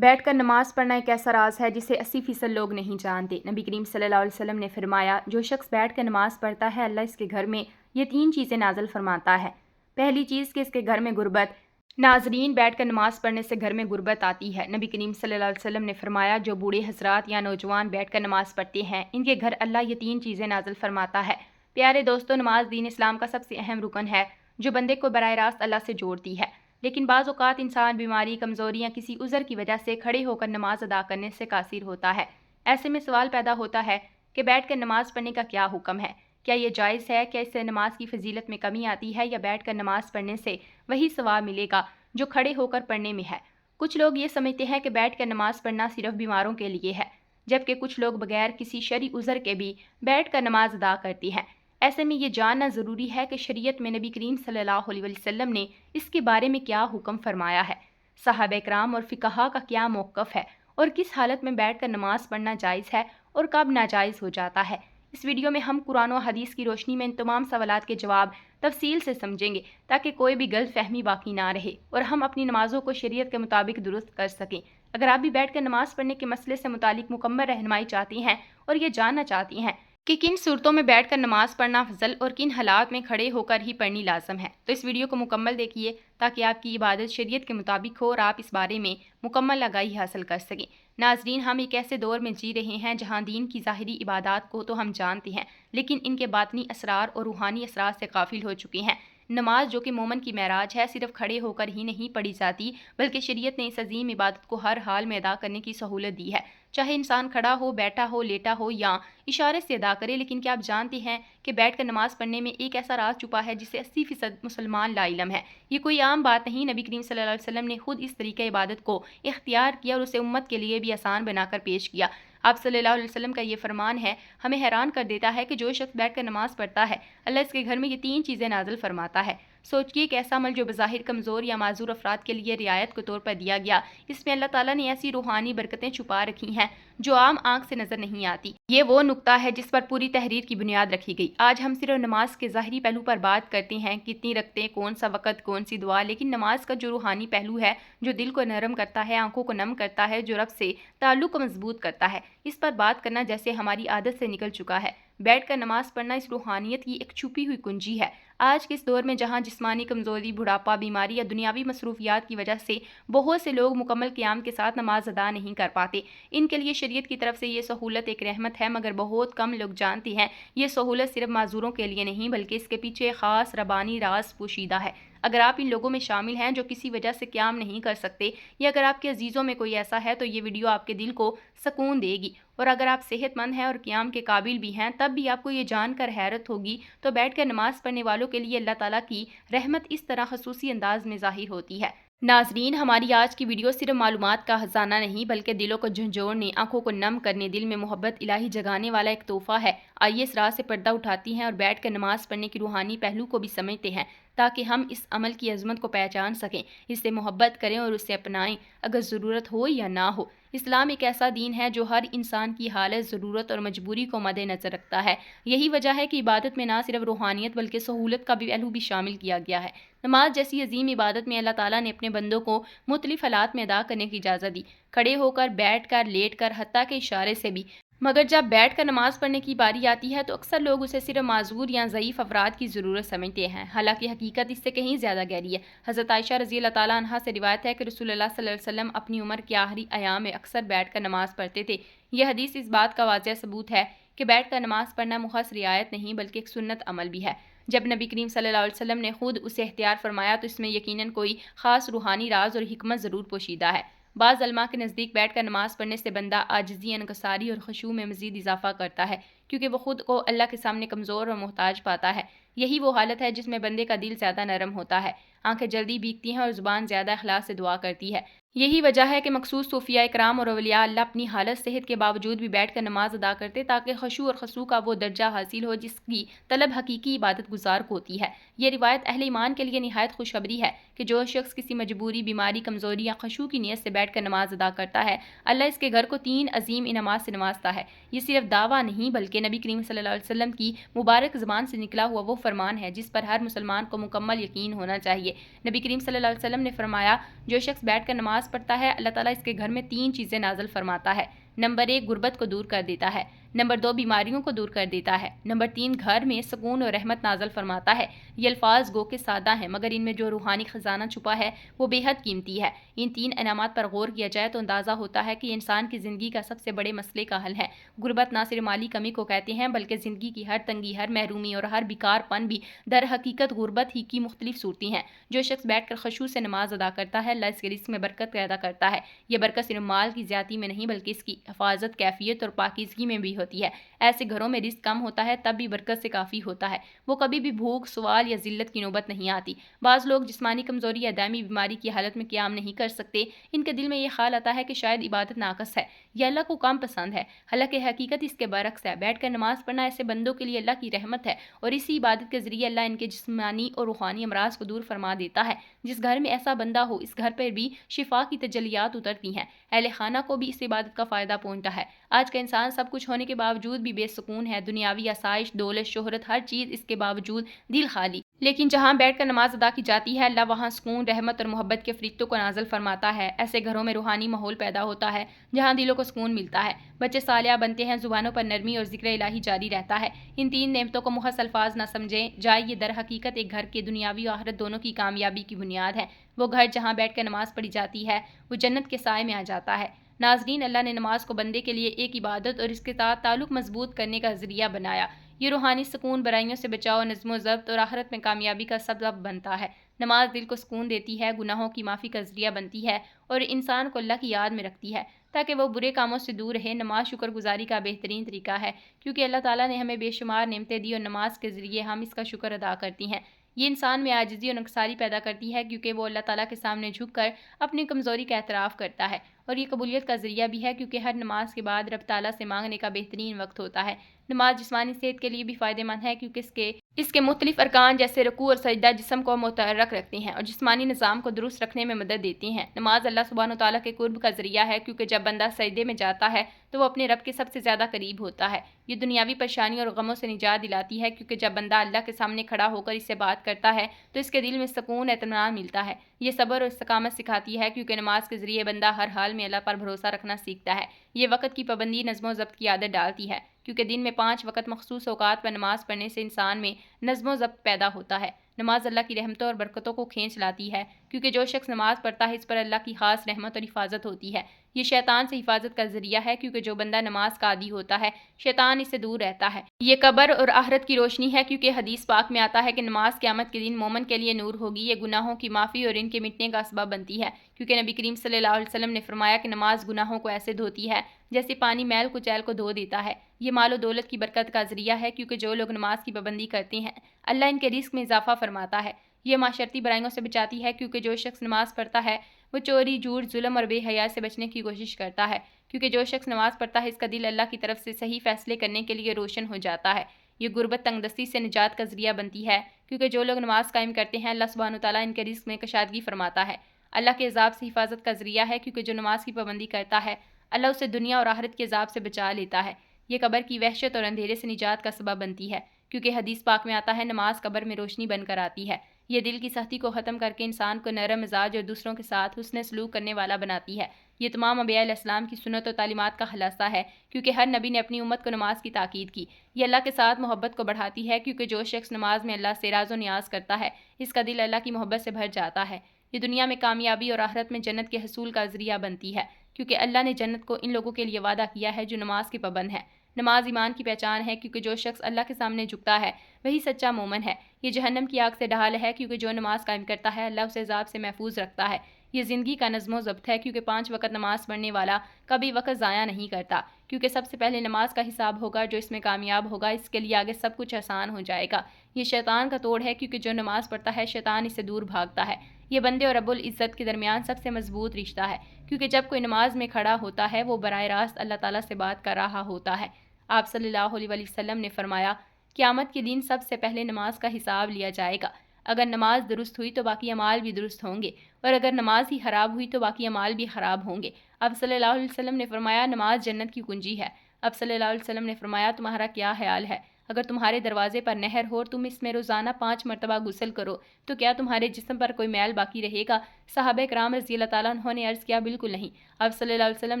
بیٹھ کر نماز پڑھنا ایک ایسا راز ہے جسے 80% لوگ نہیں جانتے۔ نبی کریم صلی اللہ علیہ وسلم نے فرمایا، جو شخص بیٹھ کر نماز پڑھتا ہے اللہ اس کے گھر میں یہ 3 چیزیں نازل فرماتا ہے۔ پہلی چیز کہ اس کے گھر میں غربت۔ ناظرین، بیٹھ کر نماز پڑھنے سے گھر میں غربت آتی ہے۔ نبی کریم صلی اللہ علیہ وسلم نے فرمایا، جو بوڑھے حضرات یا نوجوان بیٹھ کر نماز پڑھتے ہیں ان کے گھر اللہ یہ 3 چیزیں نازل فرماتا ہے۔ پیارے دوستو، نماز دین اسلام کا سب سے اہم رکن ہے جو بندے کو براہ راست اللہ سے جوڑتی ہے، لیکن بعض اوقات انسان بیماری، کمزوری یا کسی عذر کی وجہ سے کھڑے ہو کر نماز ادا کرنے سے قاصر ہوتا ہے۔ ایسے میں سوال پیدا ہوتا ہے کہ بیٹھ کر نماز پڑھنے کا کیا حکم ہے؟ کیا یہ جائز ہے؟ کیا اس سے نماز کی فضیلت میں کمی آتی ہے یا بیٹھ کر نماز پڑھنے سے وہی ثواب ملے گا جو کھڑے ہو کر پڑھنے میں ہے؟ کچھ لوگ یہ سمجھتے ہیں کہ بیٹھ کر نماز پڑھنا صرف بیماروں کے لیے ہے، جبکہ کچھ لوگ بغیر کسی شرعی عذر کے بھی بیٹھ کر نماز ادا کرتے ہیں۔ ایسے میں یہ جاننا ضروری ہے کہ شریعت میں نبی کریم صلی اللہ علیہ وسلم نے اس کے بارے میں کیا حکم فرمایا ہے، صحابہ کرام اور فقہا کا کیا موقف ہے، اور کس حالت میں بیٹھ کر نماز پڑھنا جائز ہے اور کب ناجائز ہو جاتا ہے۔ اس ویڈیو میں ہم قرآن و حدیث کی روشنی میں ان تمام سوالات کے جواب تفصیل سے سمجھیں گے تاکہ کوئی بھی غلط فہمی باقی نہ رہے اور ہم اپنی نمازوں کو شریعت کے مطابق درست کر سکیں۔ اگر آپ بھی بیٹھ کر نماز پڑھنے کے مسئلے سے متعلق مکمل رہنمائی چاہتی ہیں اور یہ جاننا چاہتی ہیں کہ کن صورتوں میں بیٹھ کر نماز پڑھنا افضل اور کن حالات میں کھڑے ہو کر ہی پڑھنی لازم ہے، تو اس ویڈیو کو مکمل دیکھیے تاکہ آپ کی عبادت شریعت کے مطابق ہو اور آپ اس بارے میں مکمل آگاہی حاصل کر سکیں۔ ناظرین، ہم ایک ایسے دور میں جی رہے ہیں جہاں دین کی ظاہری عبادات کو تو ہم جانتے ہیں لیکن ان کے باطنی اسرار اور روحانی اثرات سے غافل ہو چکے ہیں۔ نماز جو کہ مومن کی معراج ہے، صرف کھڑے ہو کر ہی نہیں پڑھی جاتی بلکہ شریعت نے اس عظیم عبادت کو ہر حال میں ادا کرنے کی سہولت دی ہے، چاہے انسان کھڑا ہو، بیٹھا ہو، لیٹا ہو یا اشارے سے ادا کرے۔ لیکن کیا آپ جانتے ہیں کہ بیٹھ کر نماز پڑھنے میں ایک ایسا راز چھپا ہے جسے 80% مسلمان لا علم ہے؟ یہ کوئی عام بات نہیں، نبی کریم صلی اللہ علیہ وسلم نے خود اس طریقہ عبادت کو اختیار کیا اور اسے امت کے لیے بھی آسان بنا کر پیش کیا۔ آپ صلی اللہ علیہ وسلم کا یہ فرمان ہے، ہمیں حیران کر دیتا ہے کہ جو شخص بیٹھ کر نماز پڑھتا ہے اللہ اس کے گھر میں یہ 3 چیزیں نازل فرماتا ہے۔ سوچئے کہ ایسا عمل جو بظاہر کمزور یا معذور افراد کے لیے رعایت کے طور پر دیا گیا، اس میں اللہ تعالیٰ نے ایسی روحانی برکتیں چھپا رکھی ہیں جو عام آنکھ سے نظر نہیں آتی۔ یہ وہ نقطہ ہے جس پر پوری تحریر کی بنیاد رکھی گئی۔ آج ہم صرف نماز کے ظاہری پہلو پر بات کرتے ہیں، کتنی رکعتیں، کون سا وقت، کون سی دعا، لیکن نماز کا جو روحانی پہلو ہے، جو دل کو نرم کرتا ہے، آنکھوں کو نم کرتا ہے، جو رب سے تعلق کو مضبوط کرتا ہے، اس پر بات کرنا جیسے ہماری عادت سے نکل چکا ہے۔ بیٹھ کر نماز پڑھنا اس روحانیت کی ایک چھپی ہوئی کنجی ہے۔ آج کے اس دور میں جہاں جسمانی کمزوری، بڑھاپا، بیماری یا دنیاوی مصروفیات کی وجہ سے بہت سے لوگ مکمل قیام کے ساتھ نماز ادا نہیں کر پاتے، ان کے لیے شریعت کی طرف سے یہ سہولت ایک رحمت ہے، مگر بہت کم لوگ جانتے ہیں یہ سہولت صرف معذوروں کے لیے نہیں بلکہ اس کے پیچھے ایک خاص ربانی راز پوشیدہ ہے۔ اگر آپ ان لوگوں میں شامل ہیں جو کسی وجہ سے قیام نہیں کر سکتے، یا اگر آپ کے عزیزوں میں کوئی ایسا ہے تو یہ ویڈیو آپ کے دل کو سکون دے گی، اور اگر آپ صحت مند ہیں اور قیام کے قابل بھی ہیں تب بھی آپ کو یہ جان کر حیرت ہوگی تو بیٹھ کر نماز پڑھنے والوں کے لیے اللہ تعالیٰ کی رحمت اس طرح خصوصی انداز میں ظاہر ہوتی ہے۔ ناظرین، ہماری آج کی ویڈیو صرف معلومات کا خزانہ نہیں بلکہ دلوں کو جھنجھوڑنے، آنکھوں کو نم کرنے، دل میں محبت الہی جگانے والا ایک تحفہ ہے۔ آئیے اس راز سے پردہ اٹھاتی ہیں اور بیٹھ کر نماز پڑھنے کی روحانی پہلو کو بھی سمجھتے ہیں تاکہ ہم اس عمل کی عظمت کو پہچان سکیں، اس سے محبت کریں اور اسے اپنائیں اگر ضرورت ہو یا نہ ہو۔ اسلام ایک ایسا دین ہے جو ہر انسان کی حالت، ضرورت اور مجبوری کو مد نظر رکھتا ہے۔ یہی وجہ ہے کہ عبادت میں نہ صرف روحانیت بلکہ سہولت کا بھی پہلو بھی شامل کیا گیا ہے۔ نماز جیسی عظیم عبادت میں اللہ تعالیٰ نے اپنے بندوں کو مختلف حالات میں ادا کرنے کی اجازت دی، کھڑے ہو کر، بیٹھ کر، لیٹ کر، حتیٰ کہ اشارے سے بھی۔ مگر جب بیٹھ کر نماز پڑھنے کی باری آتی ہے تو اکثر لوگ اسے صرف معذور یا ضعیف افراد کی ضرورت سمجھتے ہیں، حالانکہ حقیقت اس سے کہیں زیادہ گہری ہے۔ حضرت عائشہ رضی اللہ تعالیٰ عنہا سے روایت ہے کہ رسول اللہ صلی اللہ علیہ وسلم اپنی عمر کے آخری ایام میں اکثر بیٹھ کر نماز پڑھتے تھے۔ یہ حدیث اس بات کا واضح ثبوت ہے کہ بیٹھ کر نماز پڑھنا محض رعایت نہیں بلکہ ایک سنت عمل بھی ہے۔ جب نبی کریم صلی اللہ علیہ وسلم نے خود اسے اختیار فرمایا تو اس میں یقیناً کوئی خاص روحانی راز اور حکمت ضرور پوشیدہ ہے۔ بعض علماء کے نزدیک بیٹھ کر نماز پڑھنے سے بندہ عاجزی، انکساری اور خشوع میں مزید اضافہ کرتا ہے، کیونکہ وہ خود کو اللہ کے سامنے کمزور اور محتاج پاتا ہے۔ یہی وہ حالت ہے جس میں بندے کا دل زیادہ نرم ہوتا ہے، آنکھیں جلدی بھیگتی ہیں اور زبان زیادہ اخلاص سے دعا کرتی ہے۔ یہی وجہ ہے کہ مخصوص صوفیاء کرام اور اولیاء اللہ اپنی حالت صحت کے باوجود بھی بیٹھ کر نماز ادا کرتے تاکہ خشوع اور خضوع کا وہ درجہ حاصل ہو جس کی طلب حقیقی عبادت گزار کو ہوتی ہے۔ یہ روایت اہل ایمان کے لیے نہایت خوشخبری ہے کہ جو شخص کسی مجبوری، بیماری، کمزوری یا خشوع کی نیت سے بیٹھ کر نماز ادا کرتا ہے اللہ اس کے گھر کو 3 عظیم انعامات سے نوازتا ہے۔ یہ صرف دعویٰ نہیں بلکہ نبی کریم صلی اللہ علیہ وسلم کی مبارک زبان سے نکلا ہوا وہ فرمان ہے جس پر ہر مسلمان کو مکمل یقین ہونا چاہیے۔ نبی کریم صلی اللہ علیہ وسلم نے فرمایا، جو شخص بیٹھ کر نماز نماز پڑھتا ہے اللہ تعالیٰ اس کے گھر میں 3 چیزیں نازل فرماتا ہے۔ نمبر 1 غربت کو دور کر دیتا ہے، نمبر 2 بیماریوں کو دور کر دیتا ہے، نمبر 3 گھر میں سکون اور رحمت نازل فرماتا ہے۔ یہ الفاظ گو کہ سادہ ہیں مگر ان میں جو روحانی خزانہ چھپا ہے وہ بے حد قیمتی ہے۔ ان 3 انعامات پر غور کیا جائے تو اندازہ ہوتا ہے کہ یہ انسان کی زندگی کا سب سے بڑے مسئلے کا حل ہے۔ غربت نہ صرف مالی کمی کو کہتے ہیں بلکہ زندگی کی ہر تنگی، ہر محرومی اور ہر بیکار پن بھی در حقیقت غربت ہی کی مختلف صورتیں ہیں۔ جو شخص بیٹھ کر خشوع سے نماز ادا کرتا ہے اللہ اس کے رزق میں برکت پیدا کرتا ہے۔ یہ برکت صرف مال کی زیادتی میں نہیں بلکہ اس کی حفاظت، کیفیت اور پاکیزگی میں بھی ہوتی ہے۔ ایسے گھروں میں رزق کم ہوتا ہے تب بھی برکت سے کافی ہوتا ہے، وہ کبھی بھی بھوک، سوال یا ذلت کی نوبت نہیں آتی۔ بعض لوگ جسمانی کمزوری یا دائمی بیماری کی حالت میں قیام نہیں کر سکتے، ان کے دل میں یہ خیال آتا ہے کہ شاید عبادت ناقص ہے یا اللہ کو کم پسند ہے، حالانکہ حقیقت اس کے برعکس ہے۔ بیٹھ کر نماز پڑھنا ایسے بندوں کے لیے اللہ کی رحمت ہے اور اسی عبادت کے ذریعے اللہ ان کے جسمانی اور روحانی امراض کو دور فرما دیتا ہے۔ جس گھر میں ایسا بندہ ہو اس گھر پر بھی شفا کی تجلیات اترتی ہیں، اہل خانہ کو بھی اس عبادت کا فائدہ پہنچتا ہے۔ آج کا انسان سب کچھ ہونے کے باوجود بھی بے سکون ہے، دنیاوی آسائش، دولت، شہرت، ہر چیز اس کے باوجود دل خالی۔ لیکن جہاں بیٹھ کر نماز ادا کی جاتی ہے اللہ وہاں سکون، رحمت اور محبت کے فرشتوں کو نازل فرماتا ہے۔ ایسے گھروں میں روحانی ماحول پیدا ہوتا ہے جہاں دلوں کو سکون ملتا ہے، بچے صالح بنتے ہیں، زبانوں پر نرمی اور ذکر الہی جاری رہتا ہے۔ ان 3 نعمتوں کو محض الفاظ نہ سمجھیں جائے، یہ در حقیقت ایک گھر کے دنیاوی و آخرت دونوں کی کامیابی کی بنیاد ہے۔ وہ گھر جہاں بیٹھ کر نماز پڑھی جاتی ہے وہ جنت کے سائے میں آ جاتا ہے۔ ناظرین، اللہ نے نماز کو بندے کے لیے ایک عبادت اور اس کے ساتھ تعلق مضبوط کرنے کا ذریعہ بنایا۔ یہ روحانی سکون، برائیوں سے بچاؤ، نظم و ضبط اور آخرت میں کامیابی کا سبب بنتا ہے۔ نماز دل کو سکون دیتی ہے، گناہوں کی معافی کا ذریعہ بنتی ہے اور انسان کو اللہ کی یاد میں رکھتی ہے تاکہ وہ برے کاموں سے دور رہے۔ نماز شکر گزاری کا بہترین طریقہ ہے کیونکہ اللہ تعالیٰ نے ہمیں بے شمار نعمتیں دی اور نماز کے ذریعے ہم اس کا شکر ادا کرتے ہیں۔ یہ انسان میں عاجزی اور انکساری پیدا کرتی ہے کیونکہ وہ اللہ تعالیٰ کے سامنے جھک کر اپنی کمزوری کا اعتراف کرتا ہے، اور یہ قبولیت کا ذریعہ بھی ہے کیونکہ ہر نماز کے بعد رب تعالیٰ سے مانگنے کا بہترین وقت ہوتا ہے۔ نماز جسمانی صحت کے لیے بھی فائدہ مند ہے کیونکہ اس کے مختلف ارکان جیسے رکوع اور سجدہ جسم کو متحرک رکھتے ہیں اور جسمانی نظام کو درست رکھنے میں مدد دیتے ہیں۔ نماز اللہ سبحانہ وتعالیٰ کے قرب کا ذریعہ ہے کیونکہ جب بندہ سجدے میں جاتا ہے تو وہ اپنے رب کے سب سے زیادہ قریب ہوتا ہے۔ یہ دنیاوی پریشانیوں اور غموں سے نجات دلاتی ہے کیونکہ جب بندہ اللہ کے سامنے کھڑا ہو کر اس سے بات کرتا ہے تو اس کے دل میں سکون، اطمینان ملتا ہے۔ یہ صبر اور استقامت سکھاتی ہے کیونکہ نماز کے ذریعے بندہ ہر حال میں اللہ پر بھروسہ رکھنا سیکھتا ہے۔ یہ وقت کی پابندی، نظم و ضبط کی عادت ڈالتی ہے کیونکہ دن میں 5 وقت مخصوص اوقات پر نماز پڑھنے سے انسان میں نظم و ضبط پیدا ہوتا ہے۔ نماز اللہ کی رحمتوں اور برکتوں کو کھینچ لاتی ہے کیونکہ جو شخص نماز پڑھتا ہے اس پر اللہ کی خاص رحمت اور حفاظت ہوتی ہے۔ یہ شیطان سے حفاظت کا ذریعہ ہے کیونکہ جو بندہ نماز کا عادی ہوتا ہے شیطان اس سے دور رہتا ہے۔ یہ قبر اور آخرت کی روشنی ہے کیونکہ حدیث پاک میں آتا ہے کہ نماز قیامت کے دن مومن کے لیے نور ہوگی، یہ گناہوں کی معافی اور ان کے مٹنے کا سبب بنتی ہے کیونکہ نبی کریم صلی اللہ علیہ وسلم نے فرمایا کہ نماز گناہوں کو ایسے دھوتی ہے جیسے پانی میل کچیل کو دھو دیتا ہے۔ یہ مال و دولت کی برکت کا ذریعہ ہے کیونکہ جو لوگ نماز کی پابندی کرتے ہیں اللہ ان کے رزق میں اضافہ فرماتا ہے۔ یہ معاشرتی برائیوں سے بچاتی ہے کیونکہ جو شخص نماز پڑھتا ہے وہ چوری، جھوٹ، ظلم اور بے حیائی سے بچنے کی کوشش کرتا ہے کیونکہ جو شخص نماز پڑھتا ہے اس کا دل اللہ کی طرف سے صحیح فیصلے کرنے کے لیے روشن ہو جاتا ہے۔ یہ غربت، تنگ دستی سے نجات کا ذریعہ بنتی ہے کیونکہ جو لوگ نماز قائم کرتے ہیں اللہ سبحانہ وتعالیٰ ان کے رزق میں کشادگی فرماتا ہے۔ اللہ کے عذاب سے حفاظت کا ذریعہ ہے کیونکہ جو نماز کی پابندی کرتا ہے اللہ اسے دنیا اور آخرت کے عذاب سے بچا لیتا ہے۔ یہ قبر کی وحشت اور اندھیرے سے نجات کا سبب بنتی ہے کیونکہ حدیث پاک میں آتا ہے نماز قبر میں روشنی بن کر آتی ہے۔ یہ دل کی سختی کو ختم کر کے انسان کو نرم مزاج اور دوسروں کے ساتھ حسن سلوک کرنے والا بناتی ہے۔ یہ تمام انبیاء علیہ السلام کی سنت و تعلیمات کا خلاصہ ہے کیونکہ ہر نبی نے اپنی امت کو نماز کی تاکید کی۔ یہ اللہ کے ساتھ محبت کو بڑھاتی ہے کیونکہ جو شخص نماز میں اللہ سے راز و نیاز کرتا ہے اس کا دل اللہ کی محبت سے بھر جاتا ہے۔ یہ دنیا میں کامیابی اور آخرت میں جنت کے حصول کا ذریعہ بنتی ہے کیونکہ اللہ نے جنت کو ان لوگوں کے لیے وعدہ کیا ہے جو نماز کے پابند ہیں۔ نماز ایمان کی پہچان ہے کیونکہ جو شخص اللہ کے سامنے جھکتا ہے وہی سچا مومن ہے۔ یہ جہنم کی آگ سے ڈھال ہے کیونکہ جو نماز قائم کرتا ہے اللہ اسے عذاب سے محفوظ رکھتا ہے۔ یہ زندگی کا نظم و ضبط ہے کیونکہ 5 وقت نماز پڑھنے والا کبھی وقت ضائع نہیں کرتا کیونکہ سب سے پہلے نماز کا حساب ہوگا، جو اس میں کامیاب ہوگا اس کے لیے آگے سب کچھ آسان ہو جائے گا۔ یہ شیطان کا توڑ ہے کیونکہ جو نماز پڑھتا ہے شیطان اس سے دور بھاگتا ہے۔ یہ بندے اور رب العزت کے درمیان سب سے مضبوط رشتہ ہے کیونکہ جب کوئی نماز میں کھڑا ہوتا ہے وہ براہ راست اللہ تعالیٰ سے بات کر رہا ہوتا ہے۔ آپ صلی اللہ علیہ وسلم نے فرمایا قیامت کے دن سب سے پہلے نماز کا حساب لیا جائے گا۔ اگر نماز درست ہوئی تو باقی اعمال بھی درست ہوں گے اور اگر نماز ہی خراب ہوئی تو باقی اعمال بھی خراب ہوں گے۔ آپ صلی اللہ علیہ وسلم نے فرمایا نماز جنت کی کنجی ہے۔ آپ صلی اللہ علیہ وسلم نے فرمایا تمہارا کیا خیال ہے؟ اگر تمہارے دروازے پر نہر ہو اور تم اس میں روزانہ 5 مرتبہ غسل کرو تو کیا تمہارے جسم پر کوئی میل باقی رہے گا؟ صحابہ کرام رضی اللہ تعالیٰ عنہ نے عرض کیا، بالکل نہیں۔ آپ صلی اللہ علیہ وسلم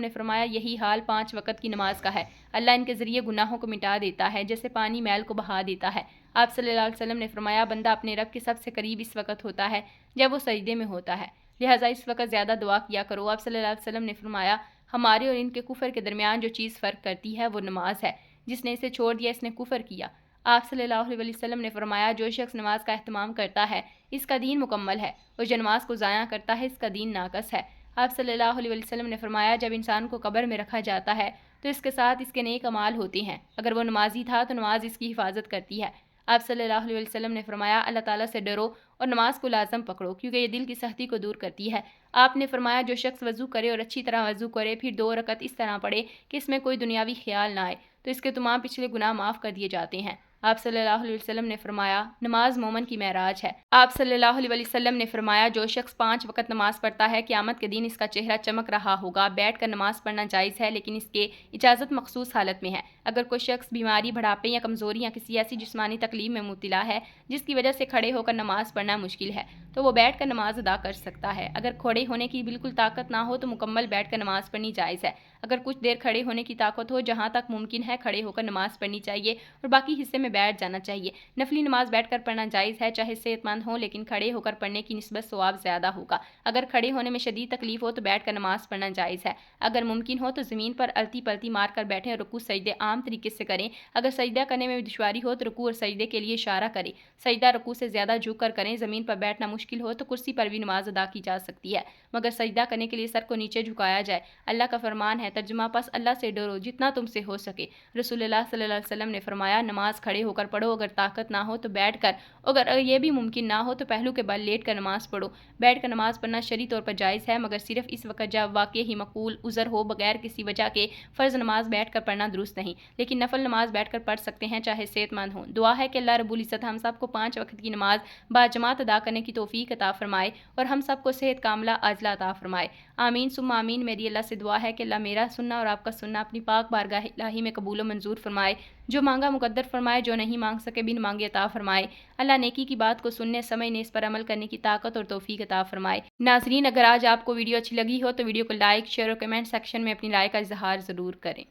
نے فرمایا، یہی حال 5 وقت کی نماز کا ہے۔ اللہ ان کے ذریعے گناہوں کو مٹا دیتا ہے جیسے پانی میل کو بہا دیتا ہے۔ آپ صلی اللہ علیہ وسلم نے فرمایا، بندہ اپنے رب کے سب سے قریب اس وقت ہوتا ہے جب وہ سجدے میں ہوتا ہے، لہٰذا اس وقت زیادہ دعا کیا کرو۔ آپ صلی اللہ علیہ وسلم نے فرمایا، ہمارے اور ان کے کفر کے درمیان جو چیز فرق کرتی ہے وہ نماز ہے، جس نے اسے چھوڑ دیا اس نے کفر کیا۔ آپ صلی اللہ علیہ وسلم نے فرمایا، جو شخص نماز کا اہتمام کرتا ہے اس کا دین مکمل ہے، اور جو نماز کو ضائع کرتا ہے اس کا دین ناقص ہے۔ آپ صلی اللہ علیہ وسلم نے فرمایا، جب انسان کو قبر میں رکھا جاتا ہے تو اس کے ساتھ اس کے نیک اعمال ہوتے ہیں، اگر وہ نمازی تھا تو نماز اس کی حفاظت کرتی ہے۔ آپ صلی اللہ علیہ وسلم نے فرمایا، اللہ تعالیٰ سے ڈرو اور نماز کو لازم پکڑو کیونکہ یہ دل کی سختی کو دور کرتی ہے۔ آپ نے فرمایا، جو شخص وضو کرے اور اچھی طرح وضو کرے پھر 2 رکعت اس طرح پڑھے کہ اس میں کوئی دنیاوی خیال نہ آئے تو اس کے تمام پچھلے گناہ معاف کر دیے جاتے ہیں۔ آپ صلی اللہ علیہ وسلم نے فرمایا، نماز مومن کی معراج ہے۔ آپ صلی اللہ علیہ وسلم نے فرمایا، جو شخص 5 وقت نماز پڑھتا ہے قیامت کے دن اس کا چہرہ چمک رہا ہوگا۔ بیٹھ کر نماز پڑھنا جائز ہے لیکن اس کے اجازت مخصوص حالت میں ہے۔ اگر کوئی شخص بیماری، بڑھاپے یا کمزوری یا کسی ایسی جسمانی تکلیف میں مبتلا ہے جس کی وجہ سے کھڑے ہو کر نماز پڑھنا مشکل ہے تو وہ بیٹھ کر نماز ادا کر سکتا ہے۔ اگر کھڑے ہونے کی بالکل طاقت نہ ہو تو مکمل بیٹھ کر نماز پڑھنی جائز ہے۔ اگر کچھ دیر کھڑے ہونے کی طاقت ہو، جہاں تک ممکن ہے کھڑے ہو کر نماز پڑھنی چاہیے اور باقی حصے میں بیٹھ جانا چاہیے۔ نفلی نماز بیٹھ کر پڑھنا جائز ہے، چاہے صحت مند ہو، لیکن کھڑے ہو کر پڑھنے کی نسبت ثواب زیادہ ہوگا۔ اگر کھڑے ہونے میں شدید تکلیف ہو تو بیٹھ کر نماز پڑھنا جائز ہے۔ اگر ممکن ہو تو زمین پر الٹی پلٹی مار کر بیٹھیں اور رکوع سجدے عام طریقے سے کریں۔ اگر سجدہ کرنے میں دشواری ہو تو رکوع اور سجدے کے لیے اشارہ کریں۔ سجدہ رکوع سے زیادہ جھک کر کریں۔ زمین پر بیٹھنا مشکل ہو تو کرسی پر بھی نماز ادا کی جا سکتی ہے، مگر سجدہ کرنے کے لیے سر کو نیچے جھکایا جائے۔ اللہ کا فرمان ہے، ترجمہ، پس اللہ سے ڈرو جتنا تم سے ہو سکے۔ رسول اللہ صلی اللہ علیہ وسلم نے فرمایا، نماز کھڑے ہو کر پڑھو، اگر طاقت نہ ہو تو بیٹھ کر، اگر یہ بھی ممکن نہ ہو تو پہلو کے بل لیٹ کر نماز پڑھو۔ بیٹھ کر نماز پڑھنا شرعی طور پر جائز ہے، مگر صرف اس وقت جب واقعی معقول عذر ہو، بغیر کسی وجہ کے فرض نماز بیٹھ کر پڑھنا درست نہیں، لیکن نفل نماز بیٹھ کر پڑھ سکتے ہیں چاہے صحت مند ہوں۔ دعا ہے کہ اللہ رب العزت ہم سب کو 5 وقت کی نماز باجماعت ادا کرنے کی توفیق عطا فرمائے اور ہم سب کو صحت کاملہ عاجلہ عطا فرمائے۔ آمین ثم آمین۔ میری اللہ سے دعا ہے کہ اللہ میرا سننا اور آپ کا سننا اپنی پاک بارگاہ الہی میں قبول و منظور فرمائے، جو مانگا مقدر فرمائے، جو نہیں مانگ سکے بن مانگے عطا فرمائے۔ اللہ نیکی کی بات کو سننے، سمجھنے، اس پر عمل کرنے کی طاقت اور توفیق عطا فرمائے۔ ناظرین، اگر آج آپ کو ویڈیو اچھی لگی ہو تو ویڈیو کو لائک، شیئر اور کمنٹ سیکشن میں اپنی رائے کا اظہار ضرور کریں۔